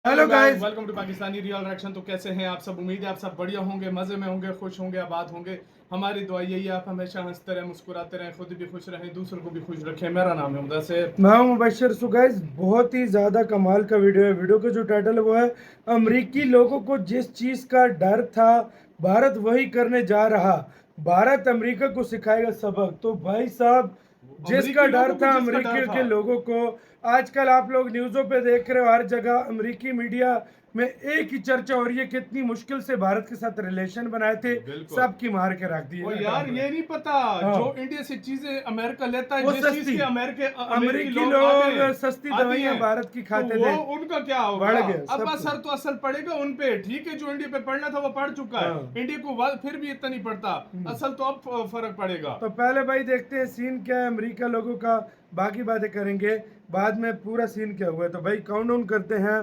Hello guys, welcome to Pakistani real reaction. तो कैसे हैं आप सब? उम्मीद है आप सब बढ़िया होंगे, मजे में होंगे, खुश होंगे, आबाद होंगे। हमारी दुआ यही है आप हमेशा हंसते रहें, मुस्कुराते रहें, खुद भी खुश रहें, दूसरों को भी खुश रखें। मेरा नाम है मुदस्सिर। मैं हूं मुबशर। सो गाइस, बहुत ही ज़्यादा कमाल का वीडियो है। वीडियो का जो टाइटल है वो है अमेरिकी लोगों को जिस चीज़ का डर था भारत वही करने जा रहा। भारत अमेरिका को सिखाएगा सबक। तो भाई साहब, जिसका डर था अमेरिकी के लोगों को, आजकल आप लोग न्यूज़ों पे देख रहे हो, हर जगह अमेरिकी मीडिया में एक ही चर्चा हो रही है, कितनी मुश्किल से भारत के साथ रिलेशन बनाए थे, सबकी मार के रख दिए। और यार ये नहीं पता जो इंडिया से चीजें अमेरिका लेता है, वो जिस चीज सस्ती, के अमेरिकी लोग सस्ती दवाइयां भारत की खाते तो थे, वो उनका क्या होगा? बढ़ गया अब सब असर तो असल पड़ेगा उन पे। ठीक है, जो इंडिया पे पड़ना था वो पड़ चुका है। इंडिया को फिर भी इतना नहीं पड़ता, असल तो अब फर्क पड़ेगा। तो पहले भाई देखते हैं सीन क्या है अमेरिका लोगों का, बाकी बातें करेंगे बाद में पूरा सीन क्या हुआ है। तो भाई काउंट डाउन करते हैं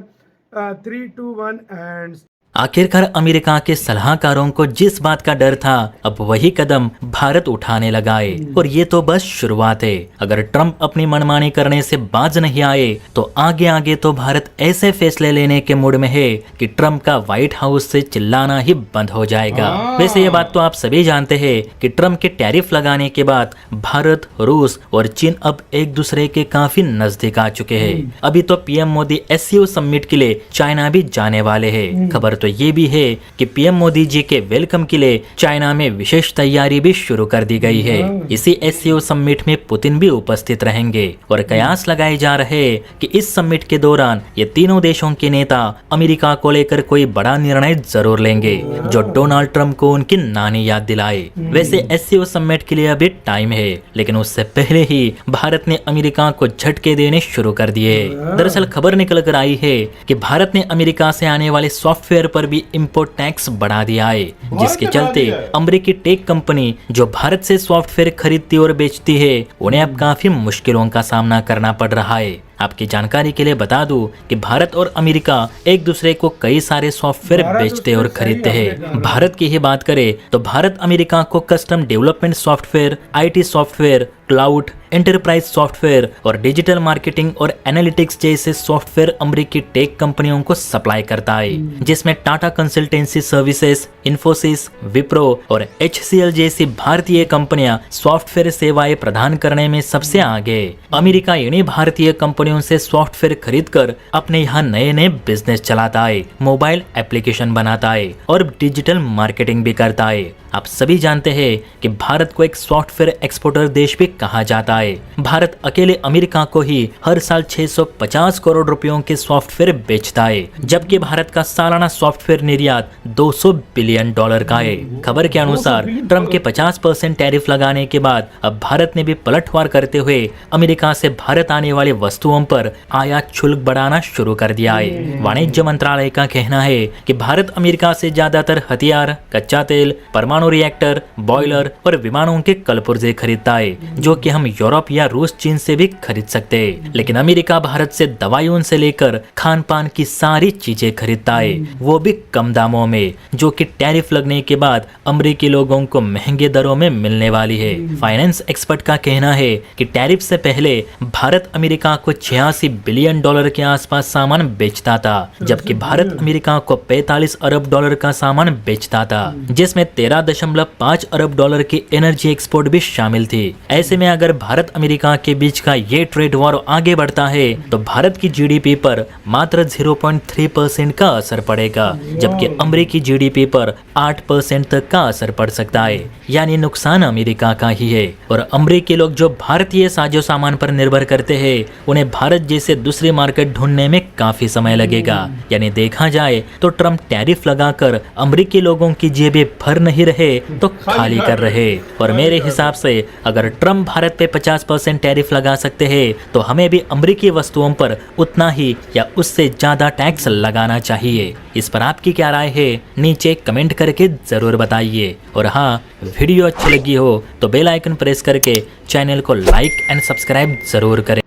3, 2, 1 एंड आखिरकार अमेरिका के सलाहकारों को जिस बात का डर था अब वही कदम भारत उठाने लगा है। और ये तो बस शुरुआत है। अगर ट्रम्प अपनी मनमानी करने से बाज नहीं आए तो आगे आगे तो भारत ऐसे फैसले लेने के मूड में है कि ट्रम्प का व्हाइट हाउस से चिल्लाना ही बंद हो जाएगा। वैसे ये बात तो आप सभी जानते हैं कि ट्रम्प के टैरिफ लगाने के बाद भारत, रूस और चीन अब एक दूसरे के काफी नजदीक आ चुके हैं। अभी तो पीएम मोदी एससीओ समिट के लिए चाइना भी जाने वाले हैं। खबर तो ये भी है कि पीएम मोदी जी के वेलकम के लिए चाइना में विशेष तैयारी भी शुरू कर दी गई है। इसी एससीओ समिट में पुतिन भी उपस्थित रहेंगे और कयास लगाए जा रहे हैं कि इस समिट के दौरान ये तीनों देशों के नेता अमेरिका को लेकर कोई बड़ा निर्णय जरूर लेंगे जो डोनाल्ड ट्रम्प को उनकी नानी याद दिलाए। वैसे एससीओ समिट के लिए अभी टाइम है, लेकिन उससे पहले ही भारत ने अमेरिका को झटके देने शुरू कर दिए। दरअसल खबर निकल कर आई है कि भारत ने अमेरिका से आने वाले सॉफ्टवेयर पर भी इंपोर्ट टैक्स बढ़ा दिया है, जिसके चलते अमेरिकी टेक कंपनी जो भारत से सॉफ्टवेयर खरीदती और बेचती है उन्हें अब काफी मुश्किलों का सामना करना पड़ रहा है। आपकी जानकारी के लिए बता दूं कि भारत और अमेरिका एक दूसरे को कई सारे सॉफ्टवेयर बेचते और खरीदते हैं। भारत की ही बात करें तो भारत अमेरिका को custom development software, IT software, cloud, enterprise software और डिजिटल मार्केटिंग और एनालिटिक्स जैसे सॉफ्टवेयर अमेरिकी टेक कंपनियों को सप्लाई करता है, जिसमें टाटा कंसल्टेंसी सर्विसेज, इन्फोसिस, विप्रो और HCL जैसी भारतीय कंपनियां सॉफ्टवेयर सेवाएं प्रदान करने में सबसे आगे। अमेरिका इन्हीं भारतीय कंपनियों से सॉफ्टवेयर खरीदकर अपने यहाँ नए नए बिजनेस चलाता है, मोबाइल एप्लीकेशन बनाता है और डिजिटल मार्केटिंग भी करता है। आप सभी जानते हैं कि भारत को एक सॉफ्टवेयर एक्सपोर्टर देश भी कहा जाता है। भारत अकेले अमेरिका को ही हर साल 650 करोड़ रुपयों के सॉफ्टवेयर बेचता है, जबकि भारत का सालाना सॉफ्टवेयर निर्यात $200 बिलियन का है। खबर के अनुसार ट्रम्प के 50% टैरिफ लगाने के बाद अब भारत ने भी पलटवार करते हुए अमेरिका से भारत आने वाली वस्तुओं पर आयात शुल्क बढ़ाना शुरू कर दिया है। वाणिज्य मंत्रालय का कहना है कि भारत अमेरिका से ज्यादातर हथियार, कच्चा तेल, परमाणु रिएक्टर, बॉयलर और विमानों के कलपुर्जे खरीदता है, जो कि हम यूरोप या रूस, चीन से भी खरीद सकते हैं। लेकिन अमेरिका भारत से दवाइयों से लेकर खान पान की सारी चीजें खरीदता है, वो भी कम दामों में, जो कि टैरिफ लगने के बाद अमेरिकी लोगों को महंगे दरों में मिलने वाली है। फाइनेंस एक्सपर्ट का कहना है कि टैरिफ से पहले भारत अमेरिका को $86 बिलियन के आसपास सामान बेचता था, जबकि भारत अमेरिका को $45 अरब का सामान बेचता था, जिसमें $13.5 अरब की एनर्जी एक्सपोर्ट भी शामिल थी। ऐसे में अगर भारत अमेरिका के बीच का ये ट्रेड वॉर आगे बढ़ता है तो भारत की जीडीपी पर मात्र 0.3% का असर पड़ेगा, जबकि अमेरिकी जीडीपी पर 8% तक का असर पड़ सकता है। यानी नुकसान अमेरिका का ही है। और अमेरिकी लोग जो भारतीय साजो सामान पर निर्भर करते हैं उन्हें भारत जैसे दूसरी मार्केट ढूंढने में काफी समय लगेगा। यानी देखा जाए तो ट्रम्प टैरिफ लगाकर अमेरिकी लोगों की जेबें भर नहीं रहे तो खाली कर रहे। और मेरे हिसाब से अगर ट्रम्प भारत पे 50% टैरिफ लगा सकते हैं तो हमें भी अमेरिकी वस्तुओं पर उतना ही या उससे ज्यादा टैक्स लगाना चाहिए। इस पर आपकी क्या राय है नीचे कमेंट करके जरूर बताइए। और हाँ, वीडियो अच्छी लगी हो तो बेल आइकन प्रेस करके चैनल को लाइक एंड सब्सक्राइब जरूर करें।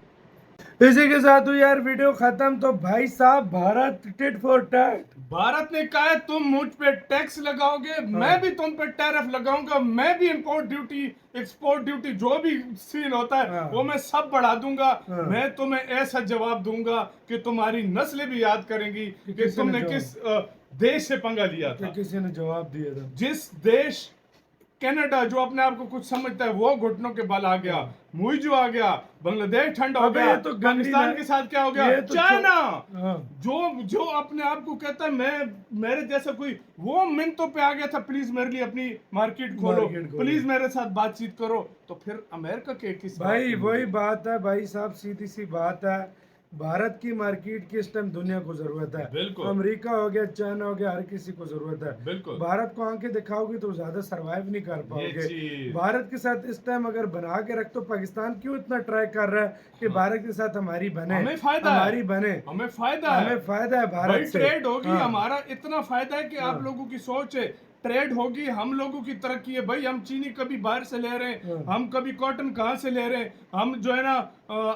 इसी के साथ हुई यार वीडियो खत्म। तो भाई साहब Bharat tit for tat, Bharat ने कहा है तुम मुझ पे टैक्स लगाओगे, मैं भी तुम पे टैरिफ लगाऊंगा, मैं भी इंपोर्ट ड्यूटी एक्सपोर्ट ड्यूटी जो भी सीन होता है हाँ। वो मैं सब बढ़ा दूंगा। हाँ। मैं तुम्हें ऐसा जवाब दूंगा कि तुम्हारी नस्लें भी याद करेंगी कि किसी ने तुमने जवाब- किस देश से पंगा लिया कि था। किसी ने जवाब दिया था। जिस देश कनाडा जो अपने आप को कुछ समझता है वो घुटनों के बल आ गया, मुइजो आ गया, बांग्लादेश ठंडा हो अबे गया, ये तो गंदी पाकिस्तान ना- के साथ क्या हो गया, ये तो चाइना हाँ। जो जो अपने आप को कहता है मैं मेरे जैसा कोई, वो मिनटों पे आ गया था प्लीज मेरे लिए अपनी मार्केट खोलो, मार्केट खोलो। प्लीज मेरे साथ बातचीत करो। तो फिर अमेरिका के किस बात भाई की वही होगी? बात है भाई साहब, सीधी सी बात है। भारत की मार्केट की इस टाइम दुनिया को जरूरत है। बिल्कुल। अमेरिका हो गया, चाइना हो गया, हर किसी को जरूरत है। बिल्कुल। भारत को आंखें दिखाओगे तो ज्यादा सरवाइव नहीं कर पाओगे। चीज। भारत के साथ इस टाइम अगर बना के रख, तो पाकिस्तान क्यों इतना ट्राई कर रहा है कि भारत के साथ हमारी बने, हमें फायदा है। हमारी बने, हमें फायदा है, हमें फायदा है भाई भारत से। ट्रेड होगी, हाँ। हमारा इतना फायदा है कि आप लोगों की सोच है ट्रेड होगी, हम लोगों की तरक्की है। भाई हम चीनी कभी बाहर से ले रहे हैं, हाँ। हम कभी कॉटन कहाँ से ले रहे हैं, हम जो है ना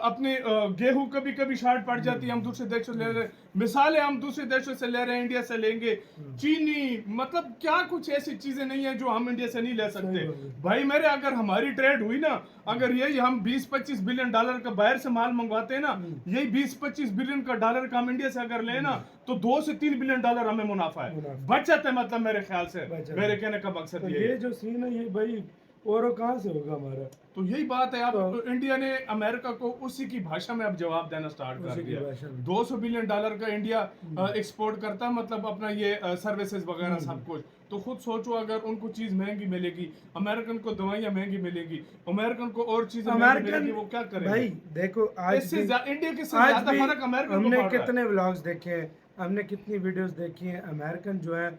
अपने गेहूं कभी कभी शार्ट पड़ जाती है, हम दूसरे देशों से ले रहे हैं, मिसालें हम दूसरे देशों से ले रहे हैं, इंडिया से लेंगे। चीनी मतलब क्या कुछ ऐसी चीजें नहीं है जो हम इंडिया से नहीं ले सकते। सही बात है। भाई मेरे अगर हमारी ट्रेड हुई ना, अगर यही हम 20-25 बिलियन डॉलर का बाहर से माल मंगवाते हैं ना, यही 20-25 बिलियन का डॉलर का हम इंडिया से अगर लेना तो 2 से 3 बिलियन डॉलर हमें मुनाफा है, मुनाफा। बचत है, मतलब मेरे ख्याल से, बचत है। मेरे कहने का मकसद तो ये ये है। जो सीन है ये भाई और कहाँ से होगा हमारा। तो यही बात है, अब तो- इंडिया ने अमेरिका को उसी की भाषा में अब जवाब देना स्टार्ट कर उसी की दिया। भाषा में। 200 बिलियन डॉलर का इंडिया एक्सपोर्ट करता है, मतलब अपना ये सर्विसेज वगैरह सब कुछ। तो खुद सोचो अगर उनको चीज महंगी मिलेगी, अमेरिकन को दवाइयां महंगी मिलेगी, अमेरिकन को और चीजें महंगी अमेरिकन मिलेगी, वो क्या करेंगे? भाई देखो आज इससे भी- इंडिया के से आज ज्यादा भी फर्क अमेरिकन को हमने पड़ रहा है। कितने व्लॉग्स देखे हैं, हमने कितनी वीडियोस देखी हैं। अमेरिकन जो है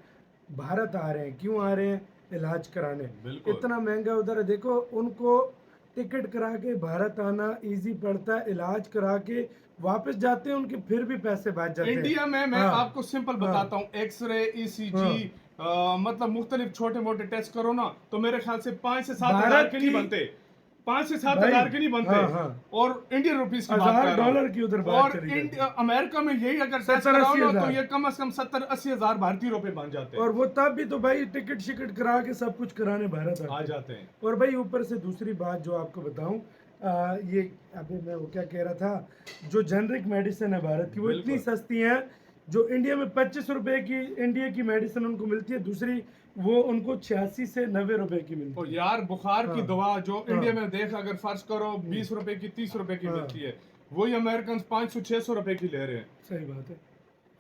भारत आ रहे हैं, क्यों आ रहे हैं? इलाज कराने। बिल्कुल। इतना महंगा उधर है, देखो उनको टिकट करा के भारत आना इजी पड़ता है, इलाज करा के वापस जाते हैं, उनके फिर भी पैसे बच जाते हैं। इंडिया में मैं हाँ। आपको सिंपल बताता हूँ, एक्सरे, ईसीजी, मतलब मुख्तलिफ छोटे मोटे टेस्ट करो ना, तो मेरे ख्याल से 5 से 7 हजार भारत के नहीं की- बनते, 5 से 7 भाई, हजार के नहीं बनते। हाँ, हाँ। और इंडियन रुपीस की बात $1000 कर रहा हूं। की उधर बात और करी जाती है। अमेरिका में यही अगर टेस्ट 70-80 कराओ ना, तो हजार। ये कम से कम 70-80 हजार भारतीय रुपए बन जाते हैं, और वो तब भी तो भाई टिकट शिकट करा के सब कुछ कराने भारत आ आते हैं। जाते हैं। और भाई ऊपर से दूसरी बात जो आपको बताऊं, ये अभी मैं वो क्या कह रहा था, जो जेनरिक मेडिसिन है भारत की वो बिल्कुल। इतनी सस्ती है, जो इंडिया में 25 रुपए की इंडिया की मेडिसिन उनको मिलती है, दूसरी वो उनको 86 से 90 रुपए की मिलती और है। यार बुखार की हाँ। दवा जो हाँ। इंडिया में देख अगर फर्ज करो 20 रुपए की 30 रुपए की हाँ। मिलती है, वही अमेरिकन 500-600 रुपए की ले रहे हैं। सही बात है।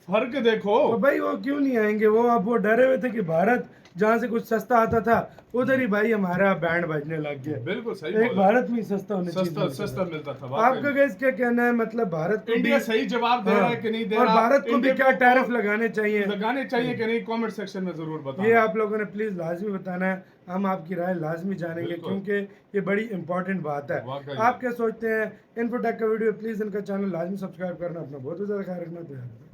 फर्क देखो। तो भाई वो क्यों नहीं आएंगे? वो अब वो डरे हुए थे कि भारत जहाँ से कुछ सस्ता आता था उधर ही भाई हमारा बैंड बजने लग गया। बिल्कुल सही एक बोला। भारत में ही सस्ता होने सस्ता चाहिए। सस्ता मिलता था आपका वाकई में। गैस क्या कहना है? मतलब भारत को इंडिया भी- सही जवाब दे रहा है कि नहीं दे और रहा, भारत को भी इंडिया क्या टैरिफ लगाने चाहिए, लगाने चाहिए कि नहीं, कमेंट सेक्शन में जरूर बताना। ये आप लोगों ने प्लीज लाजमी बताना है। हम आपकी राय लाजमी जानेंगे, बिल्कुल। क्योंकि ये बड़ी इंपॉर्टेंट बात है। वाकई में। आप क्या सोचते हैं? इन्फोटेक का वीडियो प्लीज इनका चैनल लाजमी सब्सक्राइब करना, अपना बहुत ज्यादा ख्याल रखना। तो